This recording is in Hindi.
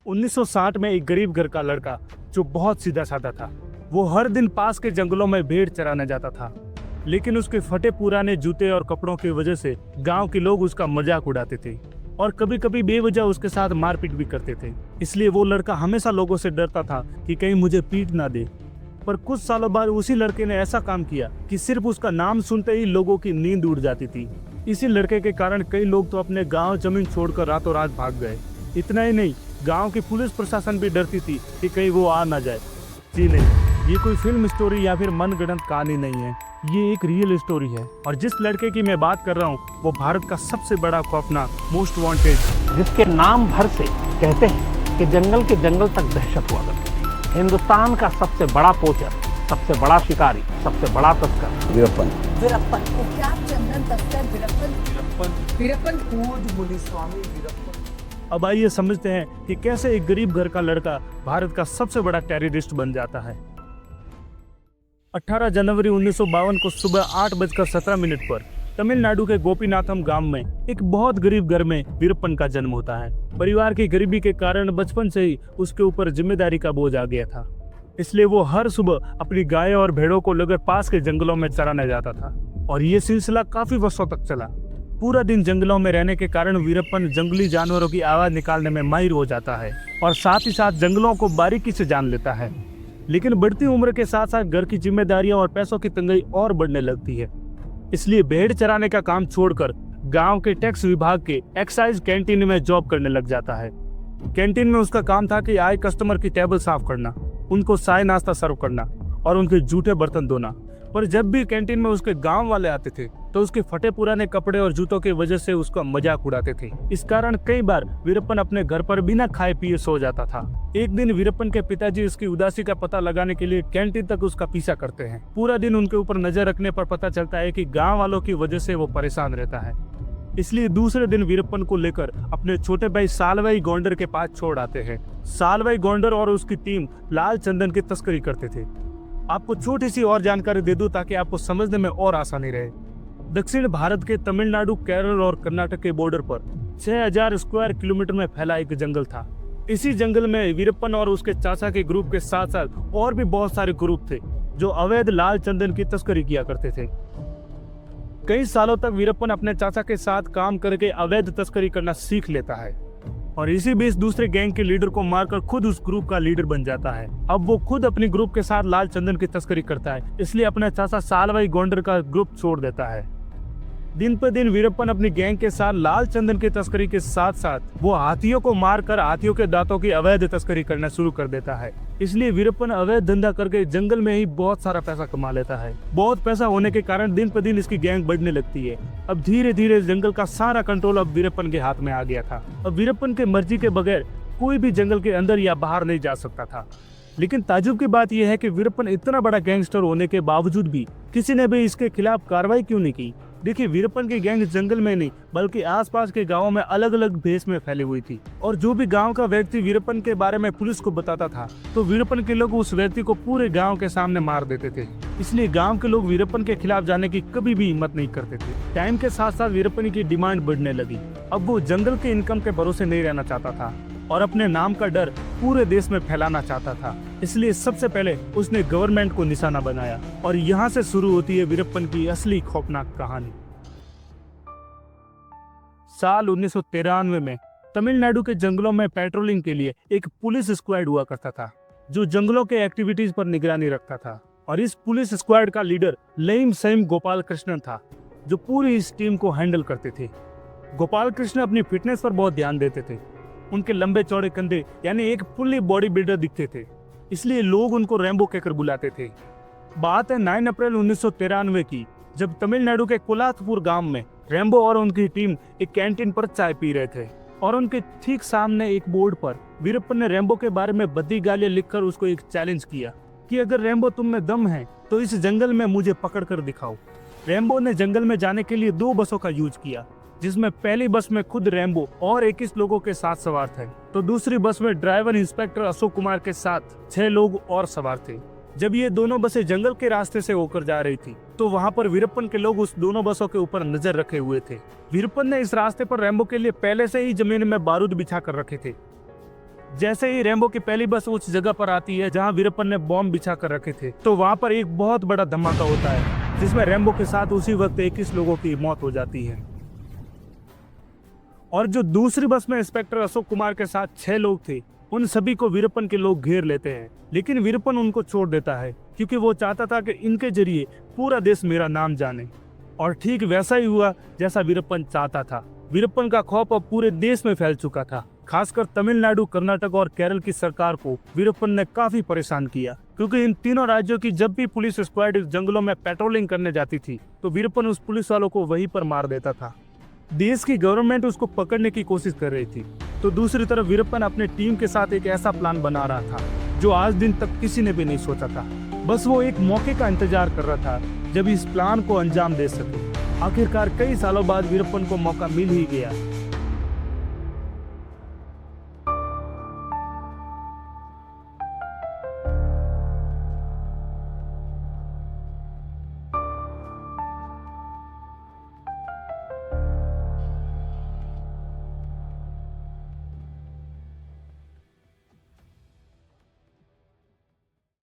1960 में एक गरीब घर का लड़का जो बहुत सीधा साधा था, वो हर दिन पास के जंगलों में भेड़ चराने जाता था। लेकिन उसके फटे पुराने जूते और कपड़ों की वजह से गांव के लोग उसका मजाक उड़ाते थे और कभी कभी बेवजह उसके साथ मारपीट भी करते थे। इसलिए वो लड़का हमेशा लोगों से डरता था कि कहीं मुझे पीट ना दे। पर कुछ सालों बाद उसी लड़के ने ऐसा काम किया कि सिर्फ उसका नाम सुनते ही लोगों की नींद उड़ जाती थी। इसी लड़के के कारण कई लोग तो अपने गांव जमीन छोड़कर रातों रात भाग गए। इतना ही नहीं, गांव की पुलिस प्रशासन भी डरती थी कि कहीं वो आ ना जाए। जी नहीं, ये कोई फिल्म स्टोरी या फिर मनगढ़ंत कहानी नहीं है, ये एक रियल स्टोरी है। और जिस लड़के की मैं बात कर रहा हूँ वो भारत का सबसे बड़ा खौफनाक मोस्ट वांटेड, जिसके नाम भर से कहते हैं कि जंगल तक दहशत हुआ करती थी। हिंदुस्तान का सबसे बड़ा पोचर, सबसे बड़ा शिकारी, सबसे बड़ा तस्कर वीरप्पन। कुख्यात चंदन तस्कर वीरप्पन खोज मुनिस्वामी वीरप्पन। अब आइए समझते हैं कि कैसे एक गरीब घर का लड़का भारत का सबसे बड़ा टेररिस्ट बन जाता है। 18 जनवरी 1952 को सुबह 8:17 पर तमिलनाडु के गोपीनाथम गांव में एक बहुत गरीब घर में वीरप्पन का जन्म होता है। परिवार की गरीबी के कारण बचपन से ही उसके ऊपर जिम्मेदारी का बोझ आ गया था। इसलिए वो हर सुबह अपनी गाय और भेड़ों को लेकर पास के जंगलों में चराने जाता था और ये सिलसिला काफी वर्षों तक चला। पूरा दिन जंगलों में रहने के कारण वीरप्पन जंगली जानवरों की आवाज निकालने में माहिर हो जाता है और साथ ही साथ जंगलों को बारीकी से जान लेता है। लेकिन बढ़ती उम्र के साथ साथ घर की जिम्मेदारियां और पैसों की तंगी और बढ़ने लगती है। इसलिए भेड़ चराने का काम छोड़कर गांव के टैक्स विभाग के एक्साइज कैंटीन में जॉब करने लग जाता है। कैंटीन में उसका काम था कि आए कस्टमर की टेबल साफ करना, उनको चाय नाश्ता सर्व करना और उनके जूठे बर्तन धोना। पर जब भी कैंटीन में उसके गांव वाले आते थे तो उसके फटे पुराने कपड़े और जूतों की वजह से उसका मजाक उड़ाते थे। इस कारण कई बार वीरप्पन अपने घर पर बिना खाए पिए सो जाता था। एक दिन वीरप्पन के पिताजी उसकी उदासी का पता लगाने के लिए कैंटीन तक उसका पीछा करते हैं। पूरा दिन उनके ऊपर नजर रखने पर पता चलता है कि गाँव वालों की वजह से वो परेशान रहता है। इसलिए दूसरे दिन वीरप्पन को लेकर अपने छोटे भाई सालवाई गोंडर के पास छोड़ आते हैं। सालवाई गोंडर और उसकी टीम लाल चंदन की तस्करी करते थे। आपको छोटी सी और जानकारी दे दूं ताकि आपको समझने में और आसानी रहे। दक्षिण भारत के तमिलनाडु, केरल और कर्नाटक के बॉर्डर पर 6000 स्क्वायर किलोमीटर में फैला एक जंगल था। इसी जंगल में वीरप्पन और उसके चाचा के ग्रुप के साथ साथ और भी बहुत सारे ग्रुप थे जो अवैध लाल चंदन की तस्करी किया करते थे। कई सालों तक वीरप्पन अपने चाचा के साथ काम करके अवैध तस्करी करना सीख लेता है और इसी बीच दूसरे गैंग के लीडर को मारकर खुद उस ग्रुप का लीडर बन जाता है। अब वो खुद अपनी ग्रुप के साथ लाल चंदन की तस्करी करता है, इसलिए अपना चाचा सालवाई गोंडर का ग्रुप छोड़ देता है। दिन पर दिन वीरप्पन अपनी गैंग के साथ लाल चंदन की तस्करी के साथ साथ वो हाथियों को मारकर हाथियों के दांतों की अवैध तस्करी करना शुरू कर देता है। इसलिए वीरप्पन अवैध धंधा करके जंगल में ही बहुत सारा पैसा कमा लेता है। बहुत पैसा होने के कारण दिन पर दिन इसकी गैंग बढ़ने लगती है। अब धीरे धीरे जंगल का सारा कंट्रोल अब वीरप्पन के हाथ में आ गया था। अब वीरप्पन के मर्जी के बगैर कोई भी जंगल के अंदर या बाहर नहीं जा सकता था। लेकिन ताज्जुब की बात यह है कि वीरप्पन इतना बड़ा गैंगस्टर होने के बावजूद भी किसी ने भी इसके खिलाफ कार्रवाई क्यों नहीं की। देखिए, वीरप्पन की गैंग जंगल में नहीं बल्कि आसपास के गांवों में अलग अलग भेष में फैली हुई थी और जो भी गांव का व्यक्ति वीरप्पन के बारे में पुलिस को बताता था तो वीरप्पन के लोग उस व्यक्ति को पूरे गांव के सामने मार देते थे। इसलिए गांव के लोग वीरप्पन के खिलाफ जाने की कभी भी हिम्मत नहीं करते थे। टाइम के साथ साथ वीरप्पन की डिमांड बढ़ने लगी। अब वो जंगल के इनकम के भरोसे नहीं रहना चाहता था और अपने नाम का डर पूरे देश में फैलाना चाहता था। इसलिए सबसे पहले उसने गवर्नमेंट को निशाना बनाया और यहाँ से शुरू होती है वीरप्पन की असली खौफनाक कहानी। साल 1993 में तमिलनाडु के जंगलों में पेट्रोलिंग के लिए एक पुलिस स्क्वाड हुआ करता था जो जंगलों के एक्टिविटीज पर निगरानी रखता था। और इस पुलिस स्क्वाड का लीडर लईम सईम गोपाल कृष्णन था जो पूरी इस टीम को हैंडल करते थे। गोपाल कृष्ण अपनी फिटनेस पर बहुत ध्यान देते थे। उनके लंबे चौड़े कंधे यानी एक फुल्ली बॉडी बिल्डर दिखते थे, इसलिए लोग उनको रैम्बो कहकर बुलाते थे। बात है 9 अप्रैल 1993 की, जब तमिलनाडु के कोलाथपुर गांव में रैम्बो और उनकी टीम एक कैंटीन पर चाय पी रहे थे और उनके ठीक सामने एक बोर्ड पर वीरप्पन ने रैम्बो के बारे में भद्दी गालियां लिखकर उसको एक चैलेंज किया कि अगर रैम्बो तुम में दम है तो इस जंगल में मुझे पकड़ कर दिखाओ। रैम्बो ने जंगल में जाने के लिए 2 बसों का यूज किया, जिसमें पहली बस में खुद रैम्बो और 21 लोगों के साथ सवार थे, तो दूसरी बस में ड्राइवर इंस्पेक्टर अशोक कुमार के साथ 6 लोग और सवार थे। जब ये दोनों बसें जंगल के रास्ते से होकर जा रही थी तो वहाँ पर वीरप्पन के लोग उस दोनों बसों के ऊपर नजर रखे हुए थे। वीरप्पन ने इस रास्ते पर रैम्बो के लिए पहले से ही जमीन में बारूद बिछा कर रखे थे। जैसे ही रेम्बो की पहली बस उस जगह पर आती है जहां वीरप्पन ने बॉम्ब बिछा कर रखे थे, तो वहां पर एक बहुत बड़ा धमाका होता है जिसमें रेम्बो के साथ उसी वक्त 21 लोगों की मौत हो जाती है। और जो दूसरी बस में इंस्पेक्टर अशोक कुमार के साथ 6 लोग थे, उन सभी को वीरप्पन के लोग घेर लेते हैं, लेकिन वीरप्पन उनको छोड़ देता है क्योंकि वो चाहता था कि इनके जरिए पूरा देश मेरा नाम जाने। और ठीक वैसा ही हुआ जैसा वीरप्पन चाहता था। वीरप्पन का खौफ अब पूरे देश में फैल चुका था। खासकर तमिलनाडु, कर्नाटक और केरल की सरकार को वीरप्पन ने काफी परेशान किया, क्योंकि इन तीनों राज्यों की जब भी पुलिस स्क्वाड इस जंगलों में पेट्रोलिंग करने जाती थी तो वीरप्पन उस पुलिस वालों को वहीं पर मार देता था। देश की गवर्नमेंट उसको पकड़ने की कोशिश कर रही थी, तो दूसरी तरफ वीरप्पन अपने टीम के साथ एक ऐसा प्लान बना रहा था जो आज दिन तक किसी ने भी नहीं सोचा था। बस वो एक मौके का इंतजार कर रहा था जब इस प्लान को अंजाम दे सके। आखिरकार कई सालों बाद वीरप्पन को मौका मिल ही गया